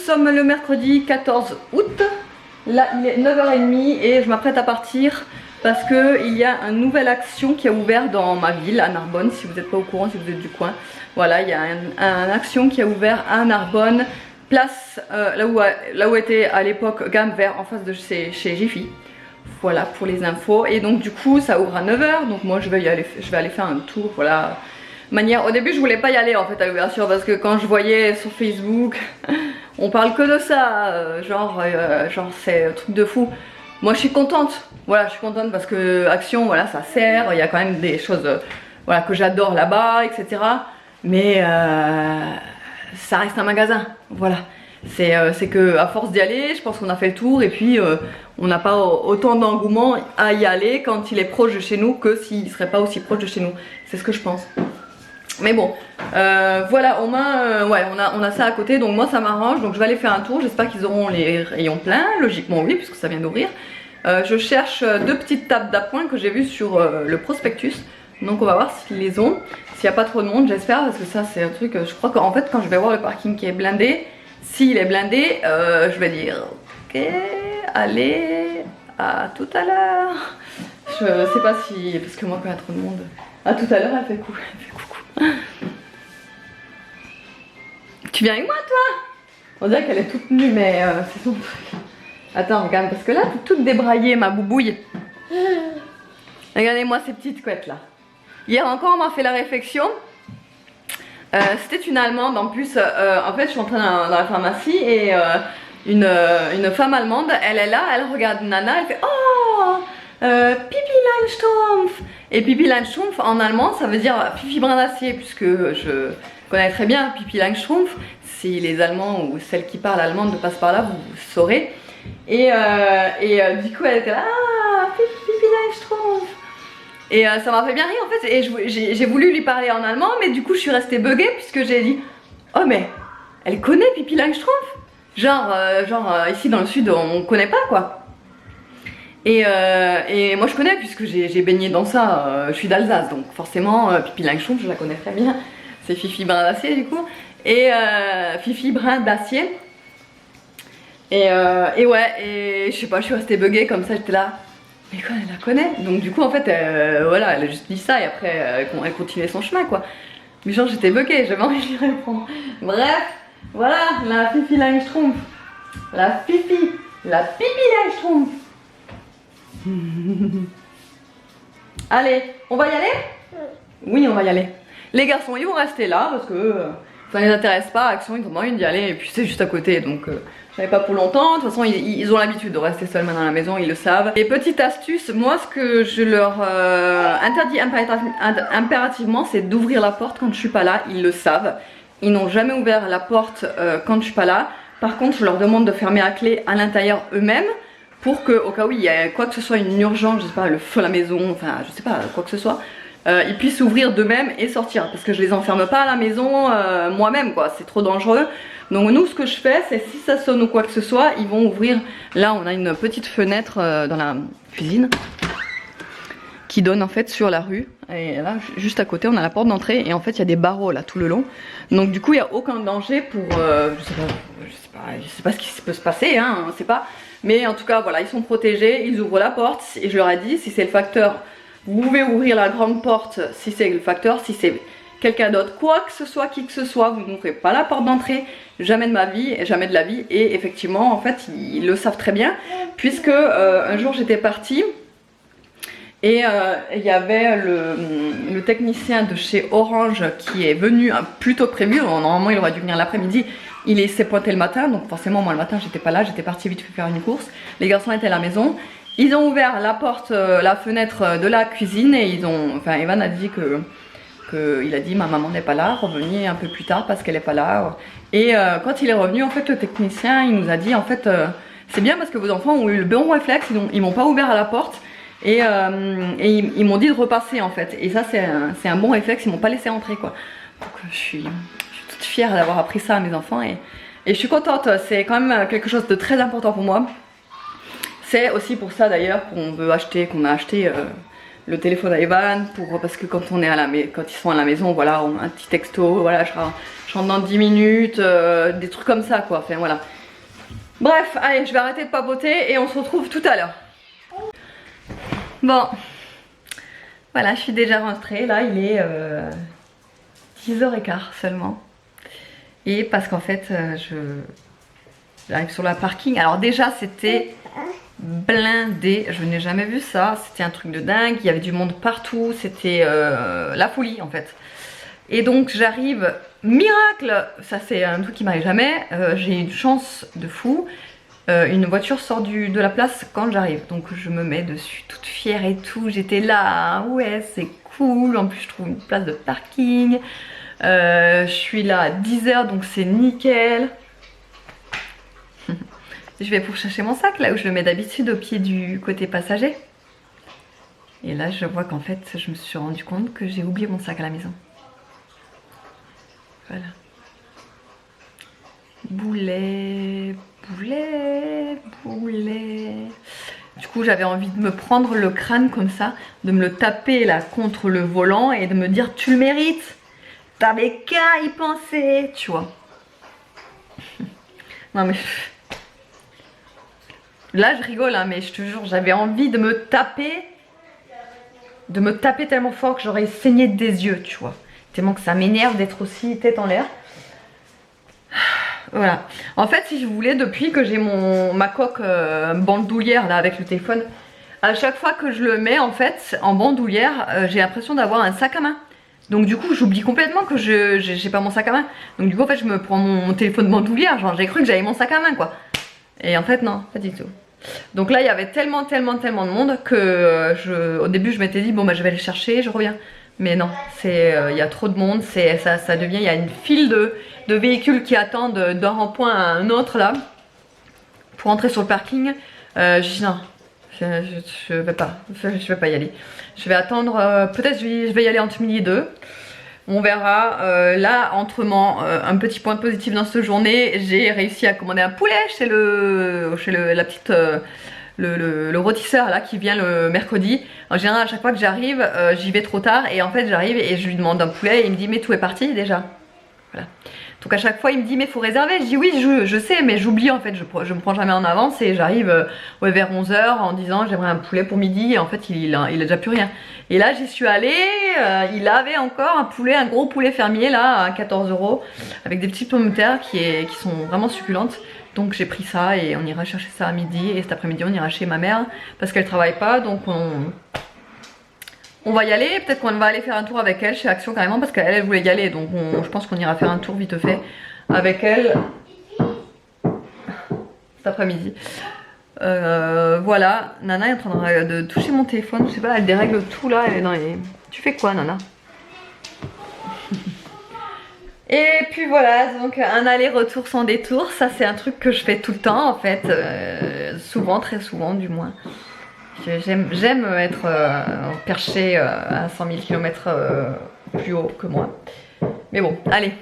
sommes le mercredi 14 août. Là, il est 9h30 et je m'apprête à partir parce qu'il y a une nouvelle action qui a ouvert dans ma ville, à Narbonne. Si vous n'êtes pas au courant, si vous êtes du coin. Voilà, il y a une action qui a ouvert à Narbonne, place là où était à l'époque Gamme Vert, en face de chez Jiffy. Voilà pour les infos. Et donc du coup, ça ouvre à 9h. Donc moi, je vais aller faire un tour. Voilà. Au début je voulais pas y aller en fait à l'ouverture parce que quand je voyais sur Facebook on parle que de ça, genre c'est un truc de fou. Moi je suis contente, voilà, je suis contente parce que Action, voilà, ça sert, il y a quand même des choses voilà, que j'adore là-bas, etc. Mais ça reste un magasin, voilà. C'est que à force d'y aller, je pense qu'on a fait le tour et puis on n'a pas autant d'engouement à y aller quand il est proche de chez nous que s'il serait pas aussi proche de chez nous. C'est ce que je pense. Mais bon, voilà, au moins, ouais, on a ça à côté, donc moi ça m'arrange, donc je vais aller faire un tour. J'espère qu'ils auront les rayons pleins, logiquement oui, puisque ça vient d'ouvrir. Je cherche deux petites tables d'appoint que j'ai vues sur le prospectus, donc on va voir s'ils les ont, s'il n'y a pas trop de monde, j'espère, parce que ça c'est un truc, je crois qu'en fait quand je vais voir le parking qui est blindé, s'il est blindé, je vais dire ok, allez, à tout à l'heure. Je sais pas si, parce que moi quand il y a trop de monde, à tout à l'heure elle fait coucou. Tu viens avec moi toi? On dirait qu'elle est toute nue mais c'est son truc. Attends regarde parce que là t'es toute débraillée ma boubouille. Regardez-moi ces petites couettes là. Hier encore on m'a fait la réflexion. C'était une Allemande en plus. En fait je suis entrée dans la pharmacie et une femme allemande, elle est là, elle regarde Nana, elle fait oh Pipi Langstrumpf. Et Pipi Langstrumpf en allemand ça veut dire Fifi brin d'acier, puisque je connais très bien Pipi Langstrumpf. Si les Allemands ou celles qui parlent allemand ne passent par là, vous saurez. Et du coup elle était là ah Pipi Langstrumpf. Et ça m'a fait bien rire en fait. Et j'ai voulu lui parler en allemand, mais du coup je suis restée buggée puisque j'ai dit oh mais elle connaît Pipi Langstrumpf. Genre ici dans le sud on connaît pas quoi. Et moi je connais puisque j'ai baigné dans ça, je suis d'Alsace donc forcément Pipi Langstrumpf je la connais très bien. C'est Fifi brin d'acier du coup. Et Fifi brin d'acier. Et ouais, et je sais pas, je suis restée buggée comme ça, j'étais là. Mais quoi, elle la connaît. Donc du coup en fait, voilà, elle a juste dit ça et après elle continuait son chemin quoi. Mais genre j'étais buggée, j'avais envie de lui répondre. Bref, voilà, la Fifi Langstrumpf. La Pipi Langstrumpf. Allez, on va y aller? Oui, on va y aller. Les garçons, ils vont rester là parce que ça ne les intéresse pas. Action, ils ont envie d'y aller et puis c'est juste à côté. Donc, je n'avais pas pour longtemps. De toute façon, ils ont l'habitude de rester seuls maintenant à la maison, ils le savent. Et petite astuce, moi, ce que je leur interdis impérativement, c'est d'ouvrir la porte quand je suis pas là. Ils le savent. Ils n'ont jamais ouvert la porte quand je suis pas là. Par contre, je leur demande de fermer à clé à l'intérieur eux-mêmes. Pour que, au cas où il y a quoi que ce soit, une urgence, je sais pas, le feu à la maison, enfin je sais pas, quoi que ce soit, ils puissent ouvrir d'eux-mêmes et sortir. Parce que je les enferme pas à la maison moi-même quoi, c'est trop dangereux. Donc nous ce que je fais, c'est si ça sonne ou quoi que ce soit, ils vont ouvrir. Là on a une petite fenêtre dans la cuisine qui donne en fait sur la rue. Et là juste à côté on a la porte d'entrée et en fait il y a des barreaux là tout le long. Donc du coup il n'y a aucun danger pour, je sais pas ce qui peut se passer, hein, on sait pas. Mais en tout cas voilà, ils sont protégés, ils ouvrent la porte et je leur ai dit si c'est le facteur, vous pouvez ouvrir la grande porte si c'est le facteur, si c'est quelqu'un d'autre, quoi que ce soit, qui que ce soit, vous n'ouvrez pas la porte d'entrée, jamais de ma vie, jamais de la vie. Et effectivement en fait ils le savent très bien puisque un jour j'étais partie et il y avait le technicien de chez Orange qui est venu plus tôt que prévu, normalement il aurait dû venir l'après-midi. Il s'est pointé le matin, donc forcément moi le matin j'étais pas là, j'étais partie vite faire une course. Les garçons étaient à la maison. Ils ont ouvert la porte, la fenêtre de la cuisine et ils ont, enfin Evan a dit il a dit ma maman n'est pas là, revenez un peu plus tard parce qu'elle est pas là. Et quand il est revenu en fait le technicien il nous a dit en fait c'est bien parce que vos enfants ont eu le bon réflexe, ils m'ont pas ouvert à la porte. Et ils m'ont dit de repasser en fait. Et ça c'est un bon réflexe, ils m'ont pas laissé entrer quoi. Donc je suis toute fière d'avoir appris ça à mes enfants et je suis contente, c'est quand même quelque chose de très important pour moi. C'est aussi pour ça d'ailleurs qu'on a acheté le téléphone à Evan, parce que quand ils sont à la maison, voilà, on a un petit texto, voilà, je rentre dans 10 minutes, des trucs comme ça quoi, enfin voilà. Bref, allez, je vais arrêter de papoter et on se retrouve tout à l'heure. Bon, voilà, je suis déjà rentrée. Là, il est 10h15 seulement. Et parce qu'en fait, j'arrive sur la parking. Alors déjà, c'était blindé. Je n'ai jamais vu ça. C'était un truc de dingue. Il y avait du monde partout. C'était la folie en fait. Et donc j'arrive, miracle, ça c'est un truc qui m'arrive jamais. J'ai une chance de fou. Une voiture sort de la place quand j'arrive. Donc je me mets dessus toute fière et tout. J'étais là, ouais c'est cool. En plus je trouve une place de parking. Je suis là à 10h donc c'est nickel. Je vais pour chercher mon sac là où je le mets d'habitude au pied du côté passager. Et là je vois qu'en fait je me suis rendu compte que j'ai oublié mon sac à la maison. Voilà. Boulet, boulet, boulet. Du coup j'avais envie de me prendre le crâne comme ça, de me le taper là contre le volant et de me dire tu le mérites. T'avais qu'à y penser, tu vois. Non mais... Là je rigole hein, mais je te jure j'avais envie de me taper tellement fort que j'aurais saigné des yeux, tu vois. Tellement que ça m'énerve d'être aussi tête en l'air. Voilà. En fait si je voulais, depuis que j'ai ma coque bandoulière là avec le téléphone, à chaque fois que je le mets en fait en bandoulière, j'ai l'impression d'avoir un sac à main. Donc du coup j'oublie complètement que j'ai pas mon sac à main. Donc du coup en fait je me prends mon téléphone bandoulière, genre j'ai cru que j'avais mon sac à main quoi. Et en fait non, pas du tout. Donc là il y avait tellement de monde que au début je m'étais dit bon bah je vais aller chercher, je reviens. Mais non, il y a trop de monde, ça devient, il y a une file de véhicules qui attendent d'un rond-point à un autre là pour entrer sur le parking. Je dis non, je vais pas y aller. Je vais attendre, peut-être je vais y aller entre midi et 2. On verra. Là, un petit point positif dans cette journée, j'ai réussi à commander un poulet chez la petite... le rôtisseur là qui vient le mercredi. En général à chaque fois que j'arrive j'y vais trop tard et en fait j'arrive et je lui demande un poulet et il me dit mais tout est parti déjà. Voilà. Donc à chaque fois il me dit mais faut réserver. Je dis oui je sais mais j'oublie en fait, je me prends jamais en avance et j'arrive ouais, vers 11h en disant j'aimerais un poulet pour midi et en fait il a déjà plus rien. Et là j'y suis allée, il avait encore un gros poulet fermier là à 14 € avec des petites pommes de terre qui sont vraiment succulentes. Donc j'ai pris ça et on ira chercher ça à midi et cet après-midi on ira chez ma mère parce qu'elle travaille pas donc on va y aller. Peut-être qu'on va aller faire un tour avec elle chez Action carrément parce qu'elle voulait y aller donc je pense qu'on ira faire un tour vite fait avec elle cet après-midi. Voilà, Nana est en train de toucher mon téléphone, je sais pas, elle dérègle tout là, elle est dans les... Tu fais quoi Nana? Et puis voilà, donc un aller-retour sans détour, ça c'est un truc que je fais tout le temps en fait, souvent, très souvent du moins. J'aime être perché à 100 000 km plus haut que moi. Mais bon, allez,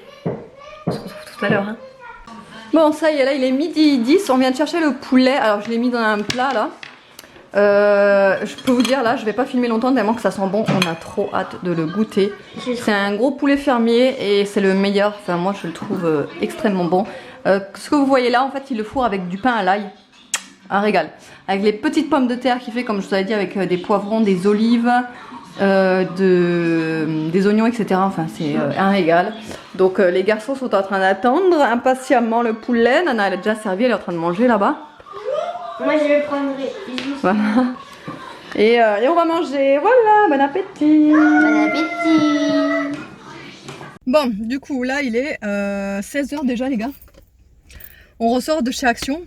on se retrouve tout à l'heure. Hein. Bon, ça y est, là il est midi 10, on vient de chercher le poulet, alors je l'ai mis dans un plat là. Je peux vous dire là, je vais pas filmer longtemps tellement que ça sent bon, on a trop hâte de le goûter. C'est un gros poulet fermier et c'est le meilleur, enfin moi je le trouve extrêmement bon. Ce que vous voyez là en fait il le fourre avec du pain à l'ail, un régal. Avec les petites pommes de terre qu'il fait comme je vous avais dit avec des poivrons, des olives, des oignons etc. Enfin c'est un régal. Donc les garçons sont en train d'attendre impatiemment le poulet, Nana elle a déjà servi, elle est en train de manger là-bas. Moi je vais prendre voilà. Et on va manger, voilà, bon appétit. Bon appétit. Bon, du coup là il est 16h déjà les gars. On ressort de chez Action.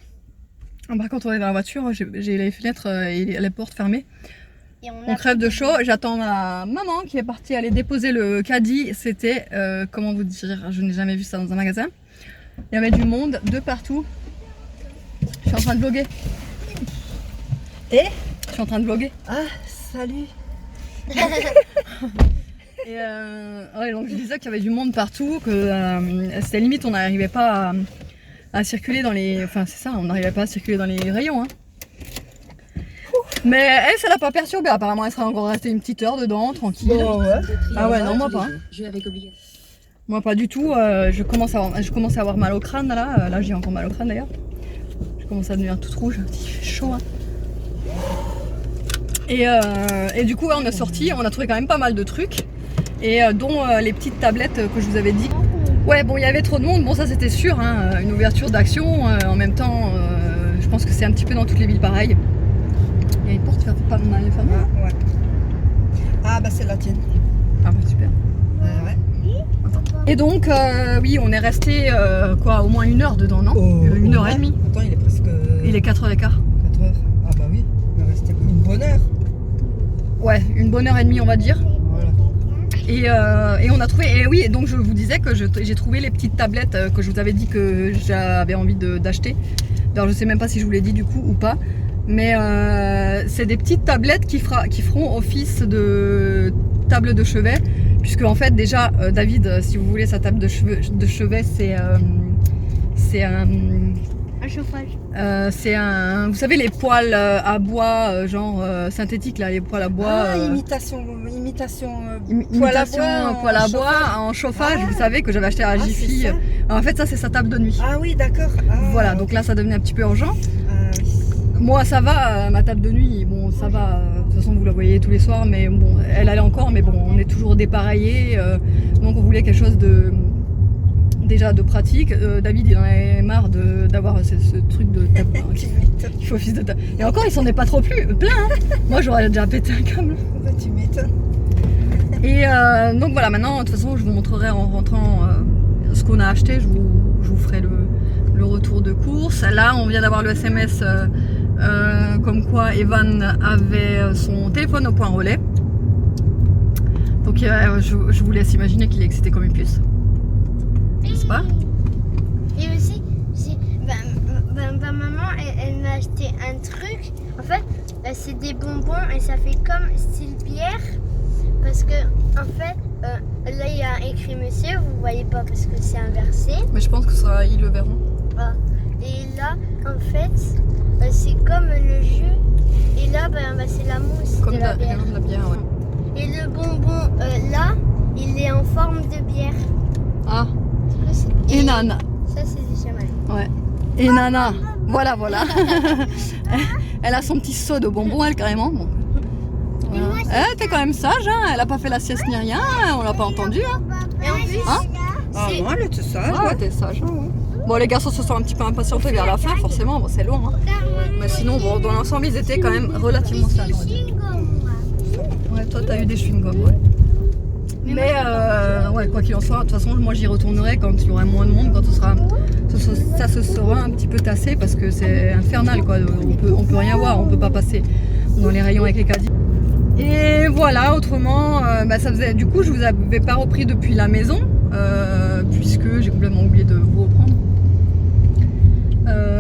Par contre on est dans la voiture, j'ai les fenêtres et les portes fermées. Et on crève de chaud, j'attends ma maman qui est partie aller déposer le caddie. C'était, comment vous dire, je n'ai jamais vu ça dans un magasin. Il y avait du monde de partout. Je suis en train de vlogger. Et je suis en train de vlogger. Ah, salut. Et ouais, donc je disais qu'il y avait du monde partout, que c'était limite on n'arrivait pas à circuler dans les... Enfin c'est ça, on n'arrivait pas à circuler dans les rayons. Hein. Mais elle, ça l'a pas perturbée, apparemment elle serait encore restée une petite heure dedans, tranquille. Oh, ouais. Ah ouais, non moi pas. Moi pas du tout, je commence à avoir mal au crâne là, j'ai encore mal au crâne d'ailleurs. Je Je commence à devenir toute rouge, il fait chaud. Hein. Et du coup, ouais, on est sorti, on a trouvé quand même pas mal de trucs. Et dont les petites tablettes que je vous avais dit. Ouais, bon, il y avait trop de monde, bon, ça c'était sûr, hein, une ouverture d'action. En même temps, je pense que c'est un petit peu dans toutes les villes pareil. Il y a une porte qui fait pas mal fermée. Ah, ouais. Ah, bah c'est la tienne. Ah, bah super. Ouais. Attends. Et donc, oui, on est resté quoi, au moins 1 heure dedans, non? Oh, 1 heure et demie. Attends, il est presque. Il est 4h15. 4 heures. Ah, bah oui, il va rester une bonne heure. Ouais, une bonne heure et demie, on va dire. Voilà. Et on a trouvé, et oui, et donc je vous disais que j'ai trouvé les petites tablettes que je vous avais dit que j'avais envie d'acheter. Alors je sais même pas si je vous l'ai dit du coup ou pas, mais c'est des petites tablettes qui feront office de table de chevet, puisque en fait déjà David, si vous voulez, sa table de chevet c'est un chauffage. c'est un, vous savez les poêles à bois genre synthétiques là, les poêles à bois. Ah, imitation poêle à bois en chauffage, vous savez, que j'avais acheté à Jiffy. c'est ça. En fait, ça c'est sa table de nuit. Ah oui, d'accord. Ah, Voilà, donc là ça devenait un petit peu urgent. Ah, oui. Moi ça va, ma table de nuit, bon ça va, de toute façon vous la voyez tous les soirs, mais bon, elle allait encore, mais bon, on est toujours dépareillé, donc on voulait quelque chose de déjà de pratique. David il en avait marre d'avoir ce truc de table qui fait office de table. Et encore il s'en est pas trop plein, hein. Moi j'aurais déjà pété un câble. Bah, tu m'étonnes. Et donc voilà, maintenant de toute façon je vous montrerai en rentrant ce qu'on a acheté, je vous ferai le retour de course. Là on vient d'avoir le SMS comme quoi Evan avait son téléphone au point relais. Donc je vous laisse imaginer qu'il est excité comme une puce. N'est-ce pas? Et aussi, maman, elle m'a acheté un truc. En fait, c'est des bonbons et ça fait comme style bière. Parce que, en fait, là il y a écrit monsieur, vous voyez pas parce que c'est inversé. Mais je pense que ça, ils le verront. Ah. Et là, en fait, c'est comme le jus. Et là, c'est la mousse Comme de la bière. la bière, ouais. Et le bonbon, là, il est en forme de bière. Ah, et Nana. Ça, c'est du chamal. Ouais. Et Nana. Voilà. Elle a son petit seau de bonbons, elle, carrément. Bon. Voilà. Eh, t'es quand même sage, hein. Elle a pas fait la sieste ni rien, on l'a pas entendu, hein. Et en plus, Hein? Ah, c'est- moi, elle était sage. Ah, t'es sage, hein, ouais. Bon, les garçons se sont un petit peu impatientés vers la fin, forcément, bon, c'est long, hein. Mais sinon, bon, dans l'ensemble, ils étaient quand même relativement sages, on va dire. Ouais, toi, t'as eu des chewing-gums, ouais. Mais, ouais, quoi qu'il en soit, de toute façon, moi, j'y retournerai quand il y aura moins de monde, quand ça se sera un petit peu tassé, parce que c'est infernal, quoi. On peut rien voir, on peut pas passer dans les rayons avec les caddies. Et voilà, autrement, ça faisait, du coup, je vous avais pas repris depuis la maison, puisque j'ai complètement oublié de vous reprendre.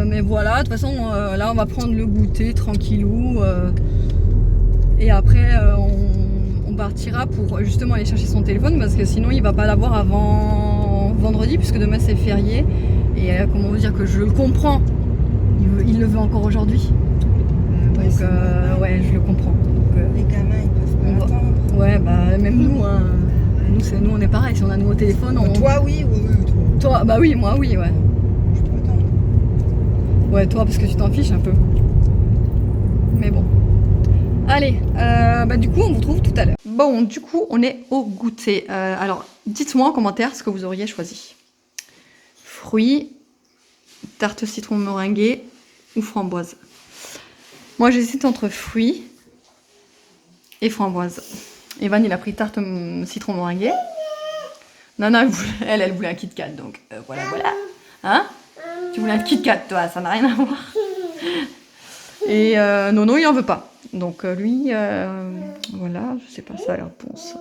Mais voilà, de toute façon, là, on va prendre le goûter tranquillou, et après, on partira pour justement aller chercher son téléphone, parce que sinon, il va pas l'avoir avant vendredi, puisque demain c'est férié. Et comment vous dire que je le comprends, il le veut encore aujourd'hui. Donc, ouais, je le comprends. Les gamins, ils peuvent pas attendre. Ouais, bah même nous, hein. Nous on est pareil, si on a un nouveau téléphone, on... Toi, oui, toi. Toi, bah oui, moi oui, ouais. Je peux attendre. Ouais, toi parce que tu t'en fiches un peu. Mais bon. Allez, du coup on vous retrouve tout à l'heure. Bon, du coup on est au goûter. Alors, dites-moi en commentaire ce que vous auriez choisi. Fruits, tarte citron meringuée ou framboise. Moi j'hésite entre fruits et framboise. Evan il a pris tarte citron meringuée. Nana elle voulait un Kit Kat, donc voilà. Hein? Tu voulais un Kit Kat toi, ça n'a rien à voir. Et Nono il en veut pas. Donc lui, voilà, je sais pas, ça a l'air bon ça.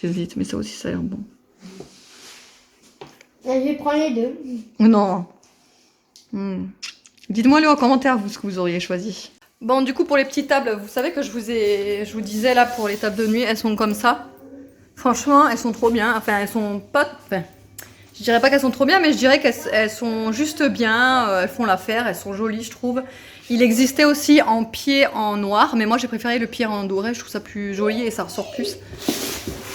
J'hésite, mais ça aussi ça a l'air bon. Je vais prendre les deux. Non. Dites-moi en commentaire vous ce que vous auriez choisi. Bon, du coup pour les petites tables, vous savez que je vous disais là pour les tables de nuit, elles sont comme ça. Franchement, elles sont trop bien. Enfin, elles sont pas. Enfin, je dirais pas qu'elles sont trop bien, mais je dirais qu'elles sont juste bien. Elles font l'affaire, elles sont jolies, je trouve. Il existait aussi en pied en noir, mais moi j'ai préféré le pied en doré. Je trouve ça plus joli et ça ressort plus.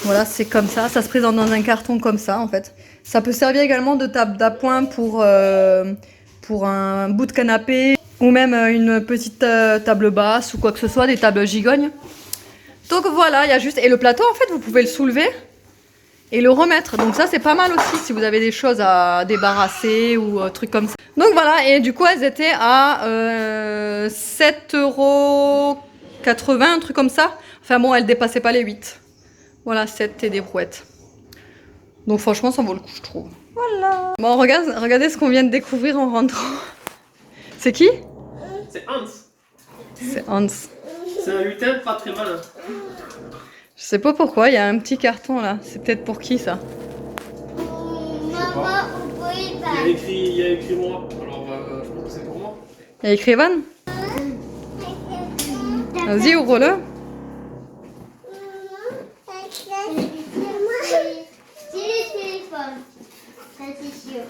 Voilà, c'est comme ça se présente dans un carton comme ça en fait. Ça peut servir également de table d'appoint pour un bout de canapé ou même une petite table basse ou quoi que ce soit, des tables gigognes. Donc voilà, il y a juste... Et le plateau en fait, vous pouvez le soulever et le remettre. Donc ça c'est pas mal aussi si vous avez des choses à débarrasser ou trucs comme ça. Donc voilà, et du coup elles étaient à 7,80 €, un truc comme ça. Enfin bon, elles dépassaient pas les 8. Voilà, 7 et des brouettes. Donc franchement, ça vaut le coup, je trouve. Voilà. Bon, regardez ce qu'on vient de découvrir en rentrant. C'est qui? C'est Hans. C'est Hans. C'est un lutin pas très malin. Je sais pas pourquoi, il y a un petit carton là. C'est peut-être pour qui ça? Maman, vous pouvez Il y a écrit moi. Alors, je pense que c'est pour moi. Il y a écrit Evan? Vas-y, ouvre-le. C'est le téléphone. Ça c'est sûr.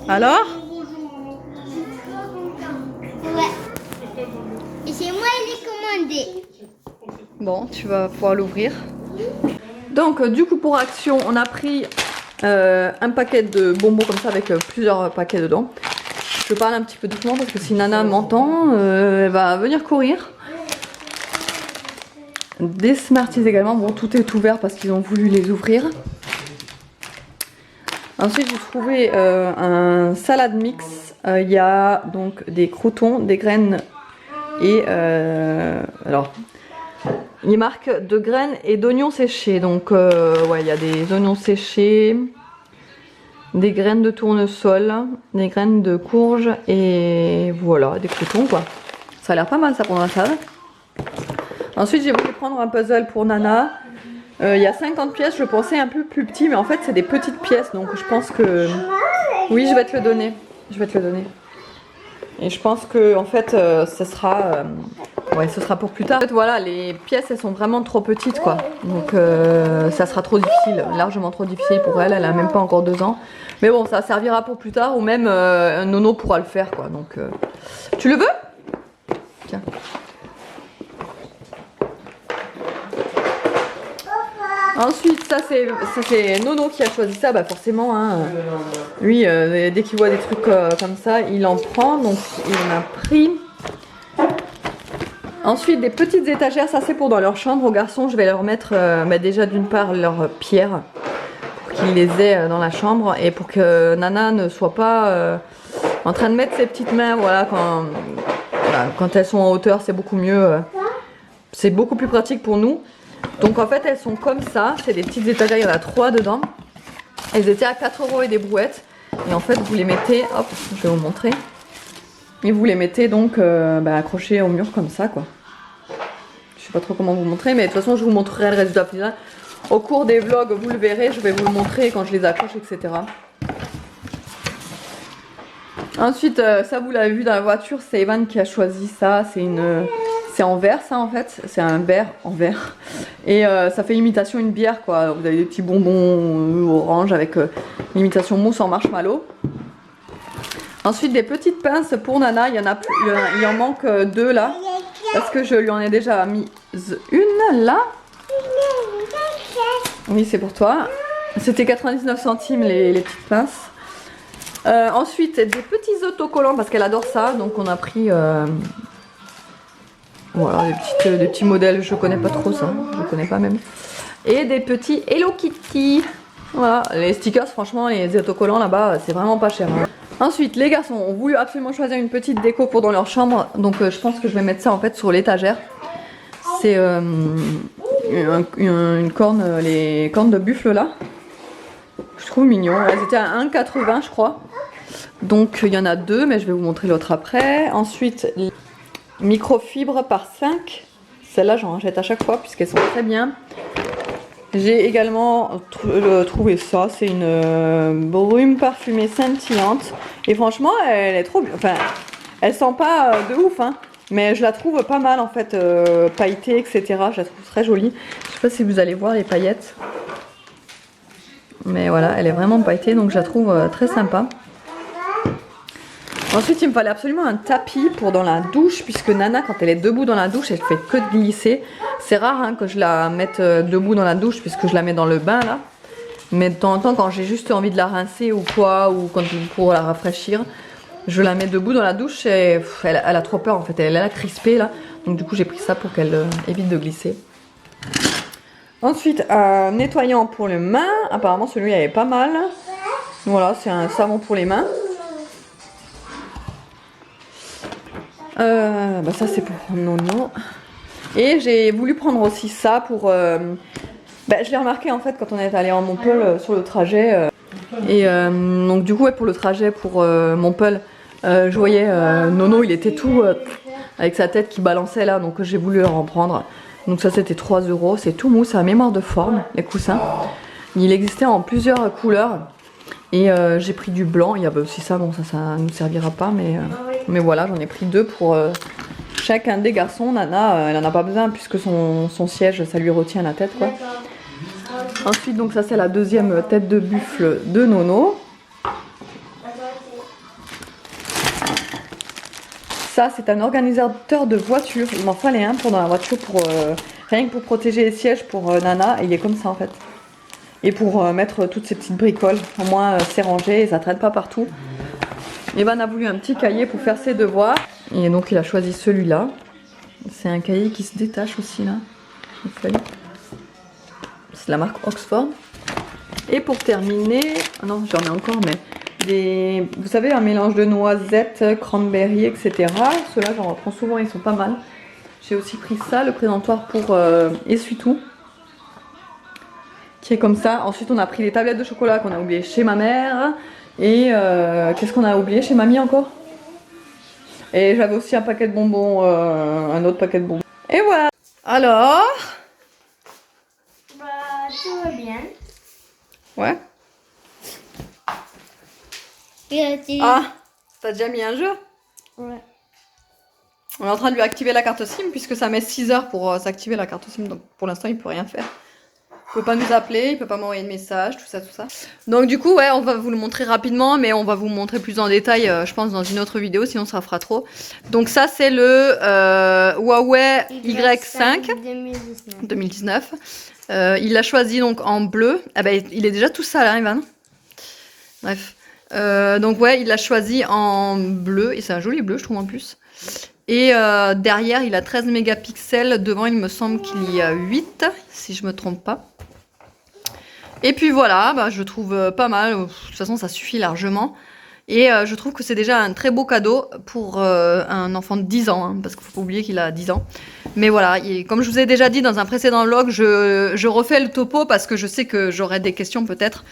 Alors? Ouais. Et c'est moi qui l'ai commandé. Bon, tu vas pouvoir l'ouvrir. Donc, du coup, pour Action, on a pris un paquet de bonbons comme ça avec plusieurs paquets dedans. Je parle un petit peu doucement parce que si Nana m'entend, elle va venir courir. Des Smarties également. Bon, tout est ouvert parce qu'ils ont voulu les ouvrir. Ensuite, j'ai trouvé un salade mix. Il y a donc des croûtons, des graines et alors il marque de graines et d'oignons séchés. Donc ouais, il y a des oignons séchés, des graines de tournesol, des graines de courge et voilà, des croûtons quoi. Ça a l'air pas mal ça pour la salade. Ensuite, j'ai voulu prendre un puzzle pour Nana. Il y a 50 pièces, je pensais un peu plus petit, mais en fait c'est des petites pièces, donc je pense que... Oui, je vais te le donner. Je vais te le donner. Et je pense que en fait ce sera pour plus tard. En fait, voilà, les pièces elles sont vraiment trop petites quoi. Donc ça sera trop difficile, largement trop difficile pour elle. Elle a même pas encore 2 ans. Mais bon, ça servira pour plus tard ou même Nono pourra le faire quoi. Donc tu le veux? Tiens. Ensuite, ça c'est Nono qui a choisi ça, bah forcément, hein, lui, dès qu'il voit des trucs comme ça, il en prend, donc il en a pris. Ensuite, des petites étagères, ça c'est pour dans leur chambre. Aux garçons, je vais leur mettre déjà d'une part leurs pierres, pour qu'ils les aient dans la chambre, et pour que Nana ne soit pas en train de mettre ses petites mains, voilà, quand elles sont en hauteur, c'est beaucoup mieux, c'est beaucoup plus pratique pour nous. Donc en fait elles sont comme ça, c'est des petites étagères, il y en a 3 dedans. Elles étaient à 4 € et des brouettes. Et en fait vous les mettez, hop, je vais vous montrer. Et vous les mettez donc accrochés au mur comme ça quoi. Je sais pas trop comment vous montrer, mais de toute façon je vous montrerai le résultat final. Au cours des vlogs, vous le verrez, je vais vous le montrer quand je les accroche, etc. Ensuite, ça vous l'avez vu dans la voiture, c'est Evan qui a choisi ça, c'est en verre ça en fait, c'est un verre en verre. Et ça fait imitation une bière quoi, vous avez des petits bonbons orange avec l'imitation mousse en marshmallow. Ensuite des petites pinces pour Nana, il en manque 2 là, parce que je lui en ai déjà mis une là. Oui c'est pour toi, c'était 99 centimes les petites pinces. Ensuite des petits autocollants parce qu'elle adore ça, donc on a pris voilà des petits modèles, je connais pas trop ça, je connais pas même. Et des petits Hello Kitty. Voilà, les stickers franchement, les autocollants là-bas c'est vraiment pas cher. Hein. Ensuite les garçons ont voulu absolument choisir une petite déco pour dans leur chambre, donc je pense que je vais mettre ça en fait sur l'étagère. C'est une corne, les cornes de buffle là. Je trouve mignon, elles étaient à 1,80 je crois. Donc il y en a 2 mais je vais vous montrer l'autre après. Ensuite microfibres par 5. Celles-là j'en achète à chaque fois puisqu'elles sont très bien. J'ai également trouvé ça, c'est une brume parfumée scintillante. Et franchement elle est trop bien, enfin elle sent pas de ouf hein. Mais je la trouve pas mal en fait, pailletée etc. Je la trouve très jolie. Je sais pas si vous allez voir les paillettes. Mais voilà, elle est vraiment pailletée donc je la trouve très sympa. Ensuite, il me fallait absolument un tapis pour dans la douche, puisque Nana, quand elle est debout dans la douche, elle fait que de glisser. C'est rare hein, que je la mette debout dans la douche, puisque je la mets dans le bain là. Mais de temps en temps, quand j'ai juste envie de la rincer ou quoi, ou quand, pour la rafraîchir, je la mets debout dans la douche et elle a trop peur en fait, elle est là crispée là. Donc du coup, j'ai pris ça pour qu'elle évite de glisser. Ensuite, un nettoyant pour les mains. Apparemment, celui-là est pas mal. Voilà, c'est un savon pour les mains. Bah ça c'est pour Nono. Et j'ai voulu prendre aussi ça pour... bah, je l'ai remarqué en fait quand on est allé en Montpellier sur le trajet. Et donc du coup ouais, pour le trajet pour Montpellier, je voyais Nono il était tout avec sa tête qui balançait là. Donc j'ai voulu en prendre. Donc ça c'était 3 €. C'est tout mou, c'est à mémoire de forme les coussins. Il existait en plusieurs couleurs. Et j'ai pris du blanc, il y avait aussi ça, bon ça ne nous servira pas, mais voilà, j'en ai pris 2 pour chacun des garçons. Nana, elle en a pas besoin puisque son siège, ça lui retient la tête quoi. Ensuite, donc ça c'est la deuxième tête de buffle de Nono. Ça c'est un organisateur de voiture, il m'en fallait un pour dans la voiture, pour rien que pour protéger les sièges pour Nana, et il est comme ça en fait. Et pour mettre toutes ces petites bricoles, au moins c'est rangé et ça traîne pas partout. Evan a voulu un petit cahier pour faire ses devoirs. Et donc il a choisi celui-là. C'est un cahier qui se détache aussi là. C'est la marque Oxford. Et pour terminer, non j'en ai encore mais vous savez un mélange de noisettes, cranberry, etc. Ceux-là j'en reprends souvent, ils sont pas mal. J'ai aussi pris ça, le présentoir pour essuie-tout. Qui est comme ça. Ensuite on a pris les tablettes de chocolat qu'on a oublié chez ma mère. Et qu'est-ce qu'on a oublié chez mamie encore? Et j'avais aussi un paquet de bonbons, un autre paquet de bonbons. Et voilà. Alors Bah, tout va bien. ouais. Ah, t'as déjà mis un jeu? Ouais. On est en train de lui activer la carte SIM puisque ça met 6 heures pour s'activer la carte SIM. Donc pour l'instant il peut rien faire. Il peut pas nous appeler, il peut pas m'envoyer de message, tout ça, tout ça. Donc du coup, ouais, on va vous le montrer rapidement, mais on va vous montrer plus en détail, je pense, dans une autre vidéo, sinon ça fera trop. Donc ça, c'est le Huawei Y5 2019. Il l'a choisi donc en bleu. Ah bah, il est déjà tout sale, hein, Evan. Bref. Donc ouais, il l'a choisi en bleu, et c'est un joli bleu, je trouve, en plus. Et derrière, il a 13 mégapixels. Devant, il me semble qu'il y a 8, si je me trompe pas. Et puis voilà, bah, je trouve pas mal. De toute façon, ça suffit largement. Et je trouve que c'est déjà un très beau cadeau pour un enfant de 10 ans. Hein, parce qu'il ne faut pas oublier qu'il a 10 ans. Mais voilà, comme je vous ai déjà dit dans un précédent vlog, je refais le topo parce que je sais que j'aurai des questions peut-être.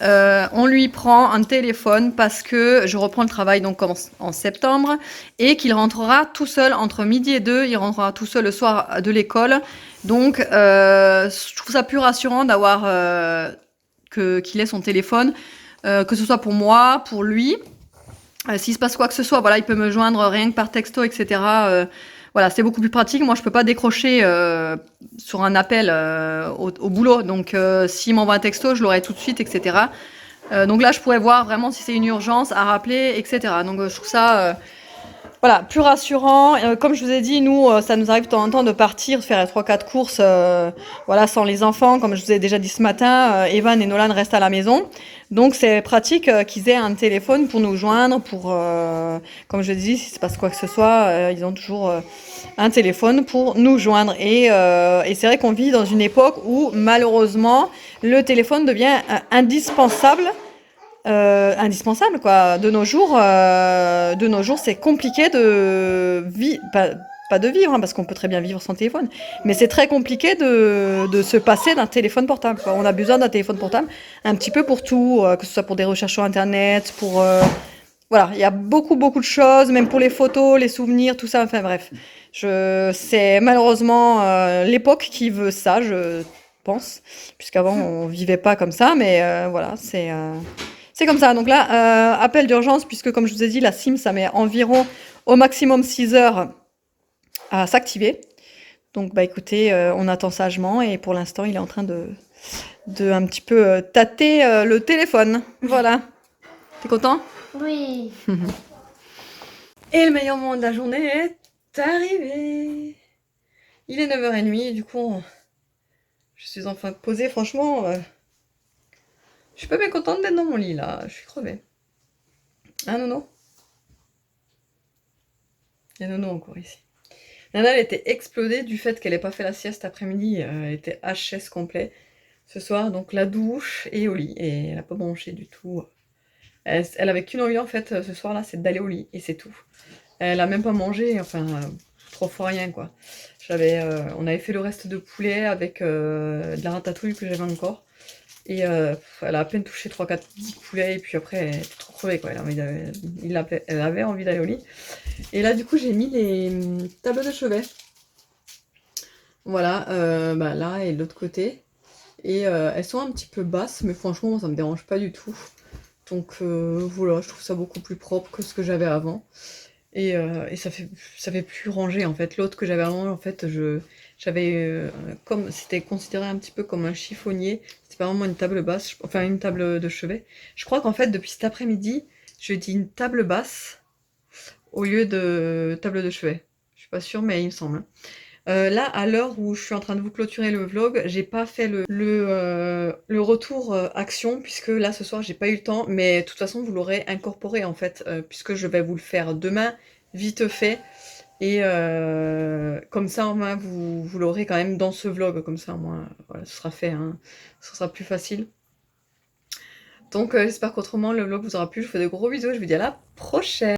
On lui prend un téléphone parce que je reprends le travail donc en septembre et qu'il rentrera tout seul entre midi et 2. Il rentrera tout seul le soir de l'école. Donc je trouve ça plus rassurant d'avoir qu'il ait son téléphone, que ce soit pour moi, pour lui. S'il se passe quoi que ce soit, voilà, il peut me joindre rien que par texto, etc. Voilà, c'est beaucoup plus pratique. Moi, je peux pas décrocher sur un appel au boulot. Donc, s'il m'envoie un texto, je l'aurai tout de suite, etc. Donc là, je pourrais voir vraiment si c'est une urgence à rappeler, etc. Donc, je trouve ça voilà, plus rassurant. Comme je vous ai dit, nous, ça nous arrive de temps en temps de partir, de faire 3-4 courses voilà, sans les enfants. Comme je vous ai déjà dit ce matin, Evan et Nolan restent à la maison. Donc c'est pratique qu'ils aient un téléphone pour nous joindre, pour, comme je dis, s'il se passe quoi que ce soit, ils ont toujours un téléphone pour nous joindre. Et c'est vrai qu'on vit dans une époque où malheureusement le téléphone devient indispensable. Indispensable quoi. De nos jours c'est compliqué de vivre, pas de vivre hein, parce qu'on peut très bien vivre sans téléphone, mais c'est très compliqué de se passer d'un téléphone portable quoi. On a besoin d'un téléphone portable un petit peu pour tout, que ce soit pour des recherches sur internet, pour voilà, il y a beaucoup de choses, même pour les photos, les souvenirs, tout ça, enfin bref. C'est malheureusement l'époque qui veut ça, je pense, puisqu'avant on vivait pas comme ça, mais voilà, c'est comme ça. Donc là, appel d'urgence, puisque comme je vous ai dit, la SIM, ça met environ au maximum 6 heures à s'activer. Donc bah écoutez, on attend sagement et pour l'instant, il est en train de un petit peu tâter le téléphone. Voilà. T'es content ? Oui. Et le meilleur moment de la journée est arrivé. Il est 9h30 et du coup, je suis enfin posée. Franchement, je suis pas bien contente d'être dans mon lit là. Je suis crevée. Ah Nono? Il y a Nono encore ici. Nana, elle était explosée du fait qu'elle n'ait pas fait la sieste après-midi. Elle était HS complet ce soir, donc la douche et au lit. Et elle n'a pas bronché du tout. Elle avait qu'une envie en fait ce soir-là, c'est d'aller au lit et c'est tout. Elle a même pas mangé, enfin, trop fois rien quoi. On avait fait le reste de poulet avec de la ratatouille que j'avais encore. Et elle a à peine touché 3-4 poulets et puis après elle était trop crevée quoi. Elle avait envie d'aller au lit. Et là du coup j'ai mis les tables de chevet. Voilà, bah, là et de l'autre côté. Et elles sont un petit peu basses, mais franchement ça me dérange pas du tout. Donc voilà, je trouve ça beaucoup plus propre que ce que j'avais avant. Et ça fait plus rangé en fait. L'autre que j'avais avant, en fait, j'avais comme c'était considéré un petit peu comme un chiffonnier. C'était pas vraiment une table basse, enfin une table de chevet. Je crois qu'en fait depuis cet après-midi, je dis une table basse au lieu de table de chevet. Je suis pas sûre, mais il me semble. Là, à l'heure où je suis en train de vous clôturer le vlog, j'ai pas fait le retour action, puisque là, ce soir, j'ai pas eu le temps, mais de toute façon, vous l'aurez incorporé, en fait, puisque je vais vous le faire demain, vite fait, et comme ça, au moins, vous l'aurez quand même dans ce vlog, comme ça, au moins, voilà, ce sera fait, hein, ce sera plus facile. Donc, j'espère qu'autrement, le vlog vous aura plu, je vous fais de gros bisous, et je vous dis à la prochaine.